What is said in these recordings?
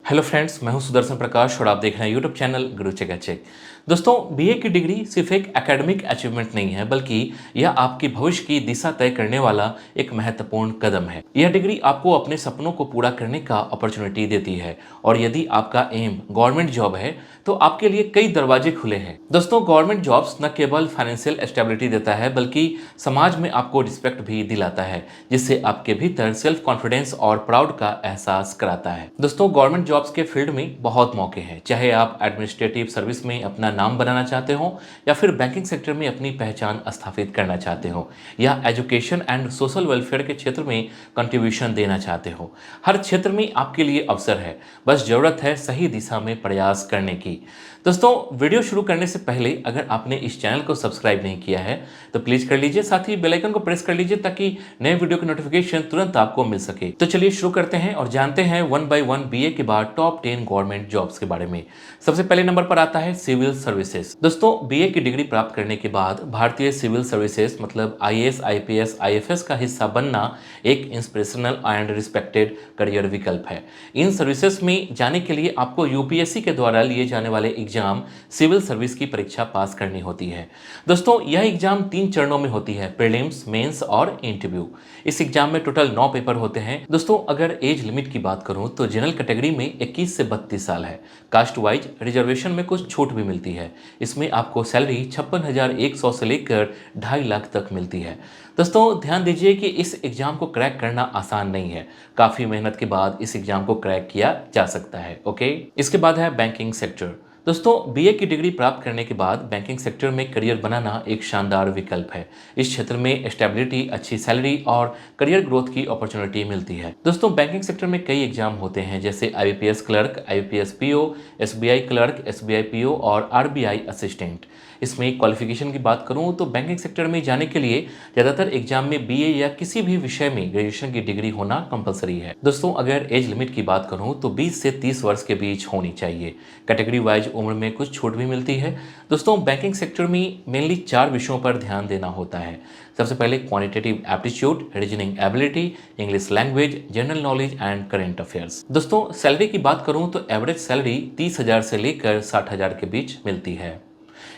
Hello friends, मैं हूं सुदर्शन प्रकाश और आप देख रहे हैं यूट्यूब चैनल गुरु चेक चेक। दोस्तों, बीए की डिग्री सिर्फ एक एकेडमिक अचीवमेंट नहीं है, बल्कि यह आपकी भविष्य की दिशा तय करने वाला एक महत्वपूर्ण कदम है। यह डिग्री आपको अपने सपनों को पूरा करने का अपॉर्चुनिटी देती है और यदि आपका एम गवर्नमेंट जॉब है तो आपके लिए कई दरवाजे खुले हैं। दोस्तों, गवर्नमेंट जॉब्स न केवल फाइनेंशियल स्टेबिलिटी देता है बल्कि समाज में आपको रिस्पेक्ट भी दिलाता है, जिससे आपके भीतर सेल्फ कॉन्फिडेंस और प्राउड का एहसास कराता है। दोस्तों, गवर्नमेंट जॉब्स के फील्ड में बहुत मौके हैं, चाहे आप एडमिनिस्ट्रेटिव सर्विस में अपना नाम बनाना चाहते हो या फिर बैंकिंग सेक्टर में अपनी पहचान स्थापित करना चाहते हो या एजुकेशन एंड सोशल वेलफेयर के क्षेत्र में कंट्रीब्यूशन देना चाहते हो। हर क्षेत्र में आपके लिए अवसर है, बस जरूरत है सही दिशा में प्रयास करने की। दोस्तों, वीडियो शुरू करने से पहले अगर आपने इस चैनल को सब्सक्राइब नहीं किया है तो प्लीज कर लीजिए, साथ ही बेल आइकन को प्रेस कर लीजिए ताकि नए वीडियो की नोटिफिकेशन तुरंत आपको मिल सके। तो चलिए शुरू करते हैं और जानते हैं वन बाय वन बीए के बाद टॉप 10 गवर्नमेंट जॉब्स के बारे में। सबसे पहले नंबर पर आता है सिविल सर्विसेज। दोस्तों, बीए की डिग्री प्राप्त करने के बाद भारतीय सिविल सर्विसेज मतलब आईएएस, आईपीएस, आईएफएस का हिस्सा बनना एक इंस्पिरेशनल एंड रिस्पेक्टेड करियर विकल्प है। इन सर्विसेज में जाने के लिए आपको यूपीएससी के द्वारा लिए जाने वाले एग्जाम सिविल सर्विस की परीक्षा पास करनी होती है। दोस्तों, यह एग्जाम 3 चरणों में होती है, प्रीलिम्स, मेंस और इंटरव्यू। इस एग्जाम में टोटल 9 पेपर होते हैं। दोस्तों, अगर एज लिमिट की बात करूं तो जनरल कैटेगरी में 21 से 32 साल है। कास्ट वाइज रिजर्वेशन में कुछ छूट भी मिलती है। इसमें आपको सैलरी 56,100 से लेकर 2.5 लाख तक मिलती है। दोस्तों, ध्यान दीजिए कि इस एग्जाम को क्रैक करना आसान नहीं है। काफ़ी मेहनत के बाद इस एग्जाम को क्रैक किया जा सकता है। ओके, इसके बाद है बैंकिंग सेक्टर। दोस्तों, बीए की डिग्री प्राप्त करने के बाद बैंकिंग सेक्टर में करियर बनाना एक शानदार विकल्प है। इस क्षेत्र में स्टेबिलिटी, अच्छी सैलरी और करियर ग्रोथ की अपॉर्चुनिटी मिलती है। दोस्तों, बैंकिंग सेक्टर में कई एग्जाम होते हैं, जैसे IBPS clerk, IBPS PO, SBI clerk, SBI PO और आरबीआई असिस्टेंट। इसमें क्वालिफिकेशन की बात करूं तो बैंकिंग सेक्टर में जाने के लिए ज़्यादातर एग्जाम में बीए या किसी भी विषय में ग्रेजुएशन की डिग्री होना कंपलसरी है। दोस्तों, अगर एज लिमिट की बात करूं तो 20 से 30 वर्ष के बीच होनी चाहिए। कैटेगरी वाइज उम्र में कुछ छूट भी मिलती है। दोस्तों, बैंकिंग सेक्टर में मेनली 4 विषयों पर ध्यान देना होता है। सबसे पहले quantitative aptitude, reasoning ability, English language, general knowledge and current affairs. दोस्तों, सैलरी की बात करूं तो एवरेज सैलरी 30,000 से लेकर 60,000 के बीच मिलती है।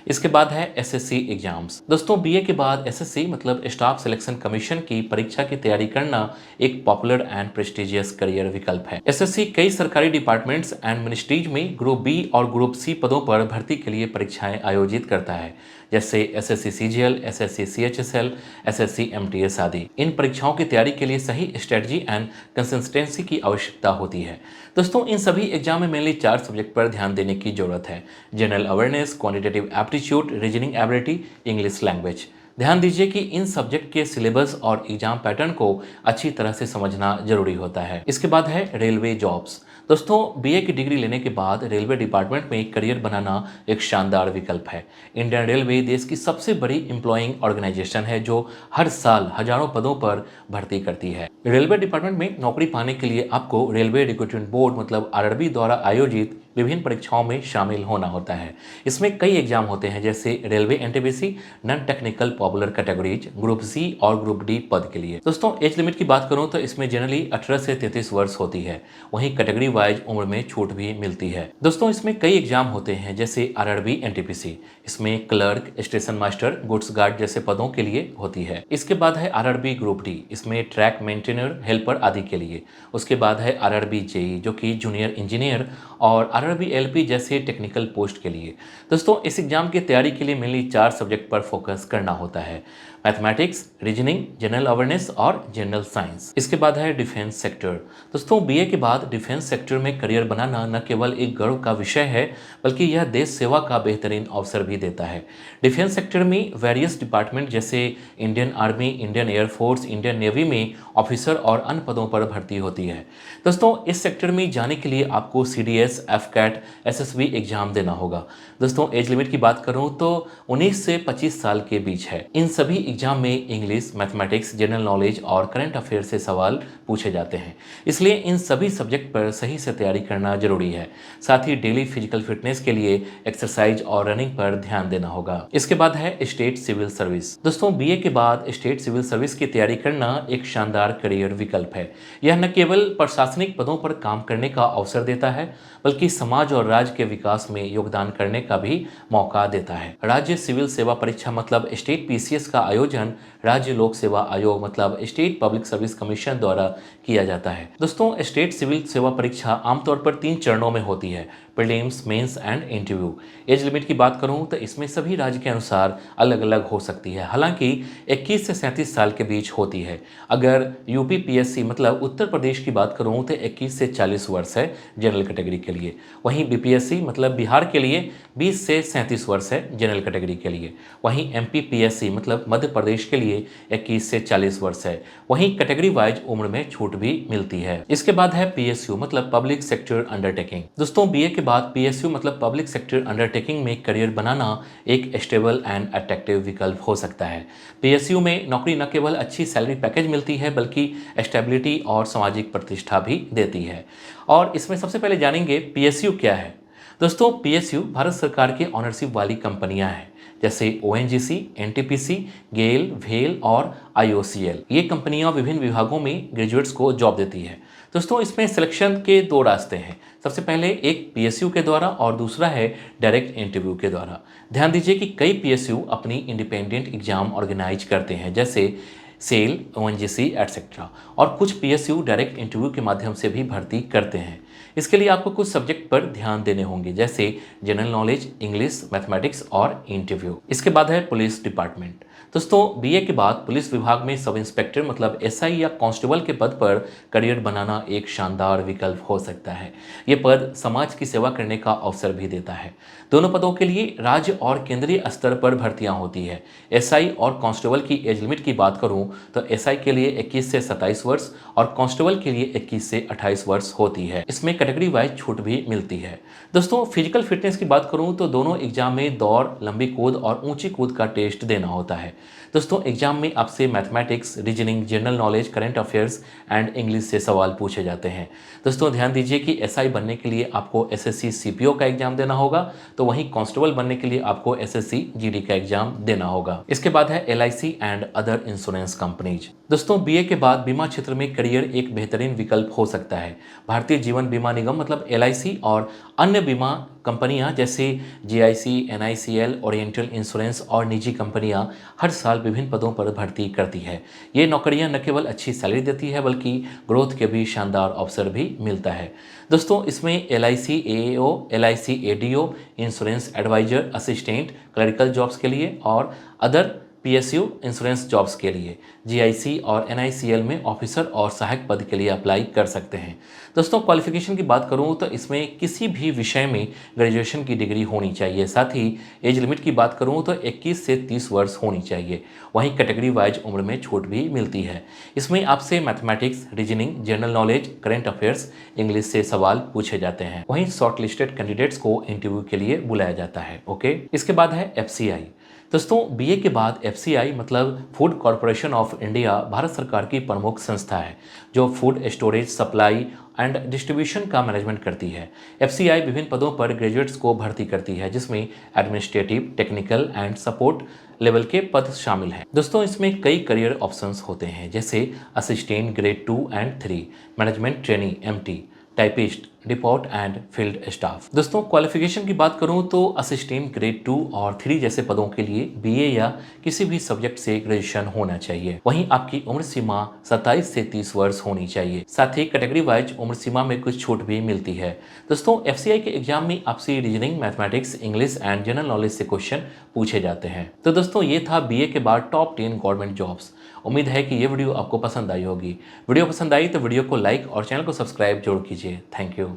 इसके बाद है एसएससी एग्जाम्स। दोस्तों, बीए के बाद एसएससी मतलब स्टाफ सिलेक्शन कमीशन की परीक्षा की तैयारी करना एक पॉपुलर एंड प्रेस्टिजियस करियर विकल्प है। एसएससी कई सरकारी डिपार्टमेंट्स एंड मिनिस्ट्रीज में ग्रुप बी और ग्रुप सी पदों पर भर्ती के लिए परीक्षाएं आयोजित करता है, जैसे SSC CGL, SSC CHSL, SSC MTS आदि। इन परीक्षाओं की तैयारी के लिए सही स्ट्रेटजी एंड कंसिस्टेंसी की आवश्यकता होती है। दोस्तों, इन सभी एग्जाम में मेनली 4 सब्जेक्ट पर ध्यान देने की जरूरत है: general awareness, quantitative aptitude, reasoning ability, English language. ध्यान दीजिए कि इन सब्जेक्ट के सिलेबस और एग्जाम पैटर्न को अच्छी तरह से समझना जरूरी होता है। इसके बाद है रेलवे जॉब्स। दोस्तों, बीए की डिग्री लेने के बाद रेलवे डिपार्टमेंट में करियर बनाना एक शानदार विकल्प है। इंडियन रेलवे देश की सबसे बड़ी एम्प्लॉइंग ऑर्गेनाइजेशन है जो हर साल हजारों पदों पर भर्ती करती है। रेलवे डिपार्टमेंट में नौकरी पाने के लिए आपको रेलवे रिक्रूटमेंट बोर्ड मतलब आरआरबी द्वारा आयोजित विभिन्न परीक्षाओं में शामिल होना होता है। इसमें कई एग्जाम होते हैं, जैसे railway NTPC, non technical popular categories, group C और ग्रुप डी पद के लिए। दोस्तों, एज लिमिट की बात करूं तो इसमें जनरली 18 से 33 वर्ष होती है। वहीं कैटेगरी वाइज उम्र में छूट भी मिलती है। दोस्तों, इसमें कई एग्जाम होते हैं, जैसे आरआरबी एनटीपीसी, इसमें clerk, station master, goods guard जैसे पदों के लिए होती है। इसके बाद है आरआरबी ग्रुप डी, इसमें ट्रैक मेंटेनर, हेल्पर आदि के लिए। उसके बाद है आरआरबी जेई जो कि जूनियर इंजीनियर और आरआरबी एलपी जैसे टेक्निकल पोस्ट के लिए। दोस्तों, इस एग्जाम की तैयारी के लिए मेनली 4 सब्जेक्ट पर फोकस करना होता है: मैथमेटिक्स, रीजनिंग, जनरल अवेयरनेस और जनरल साइंस। इसके बाद है डिफेंस सेक्टर। दोस्तों, बीए के बाद डिफेंस सेक्टर में करियर बनाना न केवल एक गर्व का विषय है बल्कि यह देश सेवा का बेहतरीन अवसर भी देता है। डिफेंस सेक्टर में वेरियस डिपार्टमेंट जैसे Indian army, Indian air force, Indian navy में ऑफिसर और अन्य पदों पर भर्ती होती है। दोस्तों, इस सेक्टर में जाने के लिए आपको सीडीएस, एफकैट, एसएसबी एग्जाम देना होगा। दोस्तों, एज लिमिट की बात करूं तो 19 से 25 साल के बीच है। इन सभी एग्जाम में इंग्लिश, मैथमेटिक्स, जनरल नॉलेज और करंट अफेयर से सवाल पूछे जाते हैं। इसलिए इन सभी सब्जेक्ट पर सही से तैयारी करना जरूरी है। साथ ही डेली फिजिकल फिटनेस के लिए एक्सरसाइज और रनिंग पर ध्यान देना होगा। इसके बाद है स्टेट सिविल सर्विस। दोस्तों, बीए के बाद स्टेट सिविल सर्विस की तैयारी करना एक शानदार करियर विकल्प है। यह न केवल प्रशासनिक पदों पर काम करने का अवसर देता है, बल्कि समाज और राज्य के विकास में योगदान करने का भी मौका देता है। राज्य सिविल सेवा परीक्षा मतलब स्टेट पीसीएस का आयोजन राज्य लोक सेवा आयोग मतलब स्टेट पब्लिक सर्विस कमीशन द्वारा किया जाता है। दोस्तों, स्टेट सिविल सेवा परीक्षा आमतौर पर 3 चरणों में होती है: prelims, mains and interview. Age limit की बात करूं तो इसमें सभी राज्य के अनुसार अलग अलग हो सकती है, हालांकि 21 से 37 साल के बीच होती है। अगर यूपी पीएससी मतलब उत्तर प्रदेश की बात करूं तो 21 से 40 वर्ष है जनरल कैटेगरी के लिए। वहीं बीपीएससी मतलब बिहार के लिए 20 से 37 वर्ष है जनरल कैटेगरी के लिए। वहीं एमपीपीएससी मतलब मध्य प्रदेश के लिए 21 से 40 वर्ष है। वहीं कैटेगरी वाइज उम्र में छूट भी मिलती है। इसके बाद है पीएसयू मतलब पब्लिक सेक्टर अंडरटेकिंग। दोस्तों, बीए के बाद पीएसयू मतलब पब्लिक सेक्टर अंडरटेकिंग में करियर बनाना एक स्टेबल एंड अट्रैक्टिव विकल्प हो सकता है। पीएसयू में नौकरी न केवल अच्छी सैलरी पैकेज मिलती है, बल्कि स्टेबिलिटी और सामाजिक प्रतिष्ठा भी देती है। और इसमें सबसे पहले जानेंगे पीएसयू क्या है। दोस्तों, पीएसयू भारत सरकार के ऑनरशिप वाली कंपनियां हैं, जैसे ओएनजीसी, एनटीपीसी, गेल, भेल और आईओसीएल। ये कंपनियां विभिन्न विभागों में ग्रेजुएट्स को जॉब देती है। दोस्तों, इसमें सिलेक्शन के 2 रास्ते हैं। सबसे पहले एक पीएसयू के द्वारा और दूसरा है डायरेक्ट इंटरव्यू के द्वारा। ध्यान दीजिए कि कई पीएसयू अपनी इंडिपेंडेंट एग्जाम ऑर्गेनाइज करते हैं, जैसे सेल, ओएनजीसी एटसेट्रा, और कुछ पीएसयू डायरेक्ट इंटरव्यू के माध्यम से भी भर्ती करते हैं। इसके लिए आपको कुछ सब्जेक्ट पर ध्यान देने होंगे, जैसे जनरल नॉलेज, इंग्लिश, मैथमेटिक्स और इंटरव्यू। इसके बाद है पुलिस डिपार्टमेंट। दोस्तों, बीए के बाद पुलिस विभाग में सब इंस्पेक्टर मतलब एसआई या कांस्टेबल के पद पर करियर बनाना एक शानदार विकल्प हो सकता है। ये पद समाज की सेवा करने का अवसर भी देता है। दोनों पदों के लिए राज्य और केंद्रीय स्तर पर भर्तियां होती है। एसआई और कांस्टेबल की एज लिमिट की बात करूं तो एसआई के लिए 21 से 27 वर्ष और कांस्टेबल के लिए 21 से 28 वर्ष होती है। इसमें कैटेगरी वाइज छूट भी मिलती है। दोस्तों, फिजिकल फिटनेस की बात करूं तो दोनों एग्जाम में दौड़, लंबी कूद और ऊंची कूद का टेस्ट देना होता है। दोस्तों, एग्जाम में आपसे mathematics, reasoning, general knowledge, current affairs and English से सवाल पूछे जाते हैं। दोस्तों, ध्यान दीजिए कि एसआई बनने के लिए आपको एसएससी सीपीओ का एग्जाम देना होगा, तो वहीं कांस्टेबल बनने के लिए आपको एसएससी जीडी का एग्जाम देना होगा। इसके बाद है LIC and other insurance companies. दोस्तों, बीए के बाद बीमा क्षेत्र में करियर एक बेहतरीन विकल्प हो सकता है। भारतीय जीवन बीमा निगम मतलब एलआईसी और अन्य बीमा कंपनियां जैसे जीआईसी, एनआईसीएल, ओरिएंटल इंश्योरेंस और निजी कंपनियां हर साल विभिन्न पदों पर भर्ती करती है। ये नौकरियां न केवल अच्छी सैलरी देती है, बल्कि ग्रोथ के भी शानदार अवसर भी मिलता है। दोस्तों, इसमें LIC AAO, LIC ADO, insurance advisor, assistant, clerical jobs के लिए और अदर पीएसयू इंश्योरेंस जॉब्स के लिए जीआईसी और एनआईसीएल में ऑफिसर और सहायक पद के लिए अप्लाई कर सकते हैं। दोस्तों, क्वालिफिकेशन की बात करूं तो इसमें किसी भी विषय में ग्रेजुएशन की डिग्री होनी चाहिए। साथ ही एज लिमिट की बात करूं तो 21 से 30 वर्ष होनी चाहिए। वहीं कैटेगरी वाइज उम्र में छूट भी मिलती है। इसमें आपसे mathematics, reasoning, general knowledge, current affairs, English से सवाल पूछे जाते हैं। वहीं शॉर्ट लिस्टेड कैंडिडेट्स को इंटरव्यू के लिए बुलाया जाता है। ओके, इसके बाद है एफसीआई। दोस्तों, बीए के बाद एफसीआई मतलब food corporation of India Bharat सरकार की प्रमुख संस्था है, जो food storage, supply and distribution का मैनेजमेंट करती है। एफसीआई विभिन्न पदों पर ग्रेजुएट्स को भर्ती करती है, जिसमें administrative, technical and support level के पद शामिल हैं। दोस्तों, इसमें कई करियर ऑप्शंस होते हैं, जैसे assistant grade 2 and 3, management trainee MT, typist, depot and field staff. दोस्तों, क्वालिफिकेशन की बात करूं तो असिस्टेंट ग्रेड 2 और 3 जैसे पदों के लिए बीए या किसी भी सब्जेक्ट से ग्रेजुएशन होना चाहिए। वहीं आपकी उम्र सीमा 27 से 30 वर्ष होनी चाहिए। साथ ही कैटेगरी वाइज उम्र सीमा में कुछ छूट भी मिलती है। दोस्तों, एफसीआई के एग्जाम में आपसे reasoning, mathematics, English and general knowledge से क्वेश्चन पूछे जाते हैं। तो दोस्तों, ये था बीए के बाद टॉप 10 गवर्नमेंट जॉब्स। उम्मीद है कि ये वीडियो आपको पसंद आई होगी। वीडियो पसंद आई तो वीडियो को लाइक और चैनल को सब्सक्राइब जरूर कीजिए। Thank you.